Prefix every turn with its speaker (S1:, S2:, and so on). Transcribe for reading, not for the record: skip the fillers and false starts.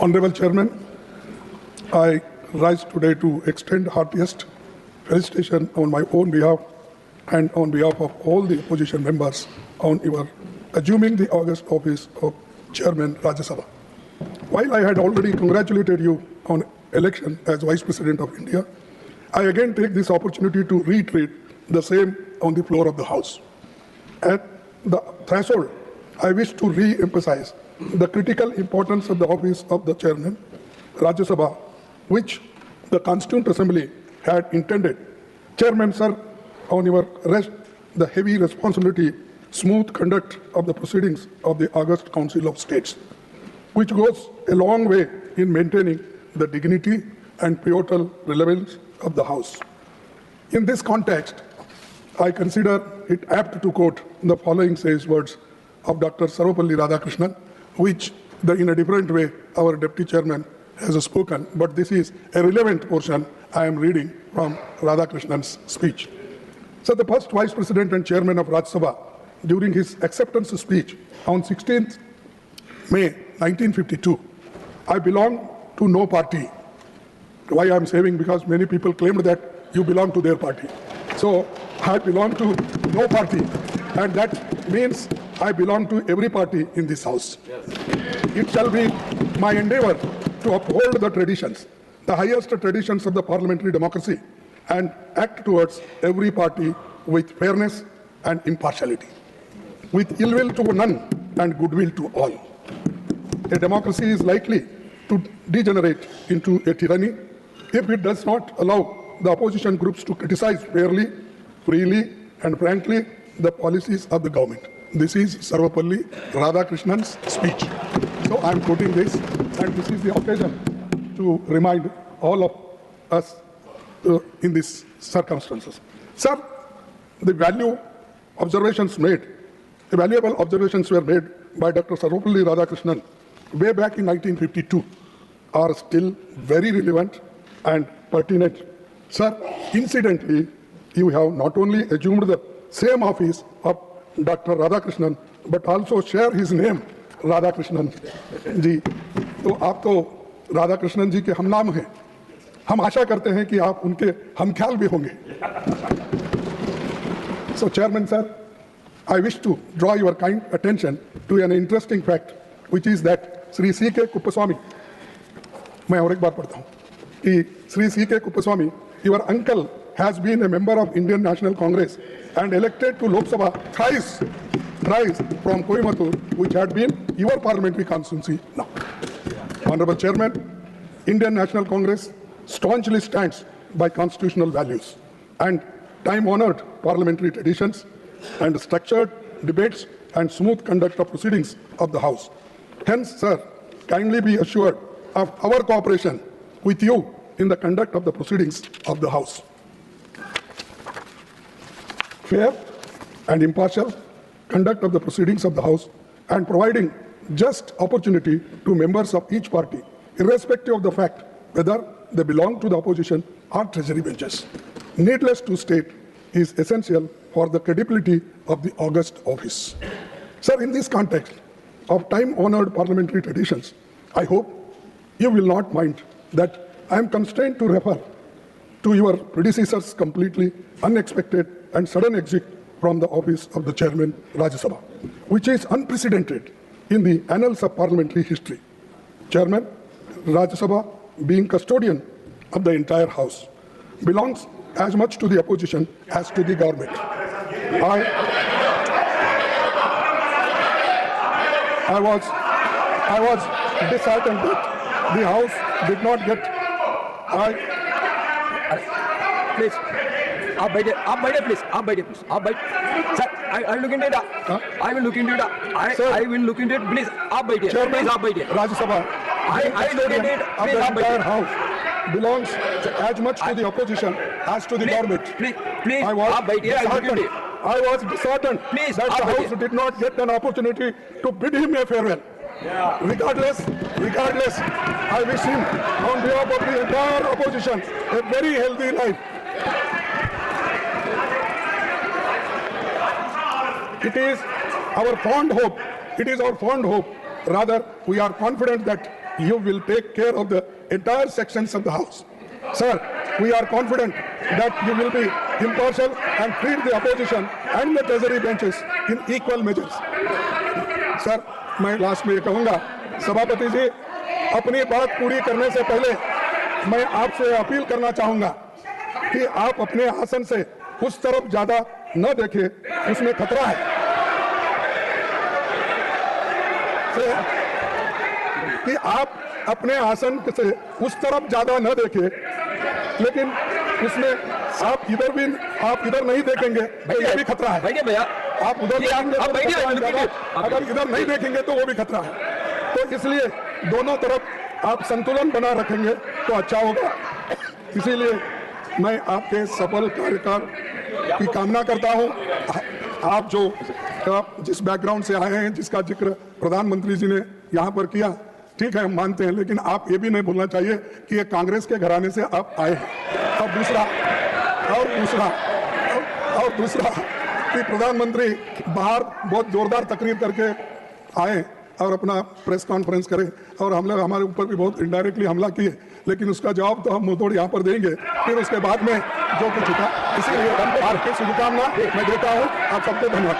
S1: Honorable Chairman, I rise today to extend heartiest felicitation on my own behalf and on behalf of all the opposition members on your assuming the august office of Chairman Rajya Sabha. While I had already congratulated you on election as Vice President of India, I again take this opportunity to reiterate the same on the floor of the House. At the threshold, I wish to re-emphasize the critical importance of the office of the Chairman, Rajya Sabha, which the Constituent Assembly had intended. Chairman, sir, on your rest, the heavy responsibility, smooth conduct of the proceedings of the August Council of States, which goes a long way in maintaining the dignity and pivotal relevance of the House. In this context, I consider it apt to quote the following sage words of Dr. Sarvepalli Radhakrishnan, which in a different way our Deputy Chairman has spoken, but this is a relevant portion I am reading from Radhakrishnan's speech. So the first Vice President and Chairman of Rajya Sabha, during his acceptance speech on 16th May 1952, I belong to no party. Why I am saying? Because many people claimed that you belong to their party. So I belong to no party, and that means I belong to every party in this House. Yes. It shall be my endeavor to uphold the traditions, the highest traditions of the parliamentary democracy, and act towards every party with fairness and impartiality, with ill will to none and goodwill to all. A democracy is likely to degenerate into a tyranny if it does not allow the opposition groups to criticize fairly, freely, and frankly the policies of the government. This is Sarvepalli Radhakrishnan's speech. So I am quoting this, and this is the occasion to remind all of us in these circumstances. Sir, the valuable observations were made by Dr. Sarvepalli Radhakrishnan way back in 1952 are still very relevant and pertinent. Sir, incidentally, you have not only assumed the same office of Dr. Radhakrishnan, but also share his name, Radhakrishnan जी. तो आप तो राधाकृष्णन जी के हम नाम हैं. हम आशा करते हैं कि आप उनके हमख्याल भी होंगे. So, Chairman, sir, I wish to draw your kind attention to an interesting fact, which is that Sri C.K. Kuppaswamy, मैं और एक बार पढ़ता हूँ कि Sri C.K. Kuppaswamy, your uncle has been a member of Indian National Congress and elected to Lok Sabha thrice from Coimbatore, which had been your parliamentary constituency now. Honorable Chairman, Indian National Congress staunchly stands by constitutional values and time-honored parliamentary traditions and structured debates and smooth conduct of proceedings of the House. Hence, sir, kindly be assured of our cooperation with you in the conduct of the proceedings of the House. Fair and impartial conduct of the proceedings of the House and providing just opportunity to members of each party, irrespective of the fact whether they belong to the opposition or treasury benches. Needless to state, is essential for the credibility of the august office. Sir, in this context of time-honored parliamentary traditions, I hope you will not mind that I am constrained to refer to your predecessor's completely unexpected and sudden exit from the office of the Chairman Rajya Sabha, which is unprecedented in the annals of parliamentary history. Chairman Rajya Sabha, being custodian of the entire House, belongs as much to the opposition as to the government. I was disheartened that the House did not get.
S2: Please, आप बैठे please, आप बैठ. Sir, I will look into it. I will look into it. I will look into it. Please, आप बैठिए. Please, आप बैठिए.
S1: Rajya Sabha,
S2: I look into it. Please, आप
S1: entire
S2: बैठिए.
S1: House belongs as much to the opposition as to the government.
S2: Please,
S1: I
S2: आप बैठिए.
S1: was disheartened
S2: Please,
S1: that the
S2: आप
S1: House did not get an opportunity to bid him a farewell.
S2: Yeah.
S1: Regardless, I wish him, on behalf of the entire opposition, a very healthy life. It is our fond hope, rather we are confident that you will take care of the entire sections of the House. Sir, we are confident that you will be impartial and treat the opposition and the treasury benches in equal measures. Sir, मैं last में ये कहूँगा, सभापति जी, अपनी बात पूरी करने से पहले मैं आपसे अपील करना चाहूँगा कि आप अपने आसन से उस तरफ ज़्यादा न देखें, उसमें खतरा है। कि आप अपने आसन से उस तरफ ज़्यादा न देखें, लेकिन उसमें आप इधर नहीं देखेंगे तो ये भी खतरा है।
S2: बैठिए भैया,
S1: आप उधर देखेंगे
S2: आप
S1: तो
S2: बैठिए,
S1: खतरा है
S2: बैठिए।
S1: ज़्यादा, अगर इधर नहीं देखेंगे तो वो भी खतरा है। तो इसलिए दोनों तरफ आप संतुलन बना रखेंगे तो अच्छा होगा। इसीलिए मैं आपके सफल कार्यकाल की कामना करता हूं। आप जिस बैकग्राउंड से आए हैं, जिसका जिक्र प्रधानमंत्री जी ने यहाँ पर किया, ठीक है, हम मानते हैं, लेकिन आप ये भी नहीं भूलना चाहिए कि ये कांग्रेस के घराने से आप आए हैं। और दूसरा कि प्रधानमंत्री बाहर बहुत जोरदार तकरीर करके आए और अपना प्रेस कॉन्फ्रेंस करें और हमारे ऊपर भी बहुत इनडायरेक्टली हमला किए, लेकिन उसका जवाब तो हम मुंहतोड़ यहाँ पर देंगे फिर उसके बाद में जो कुछ होगा। इसीलिए शुभकामना मैं देता हूँ। आप सबको धन्यवाद।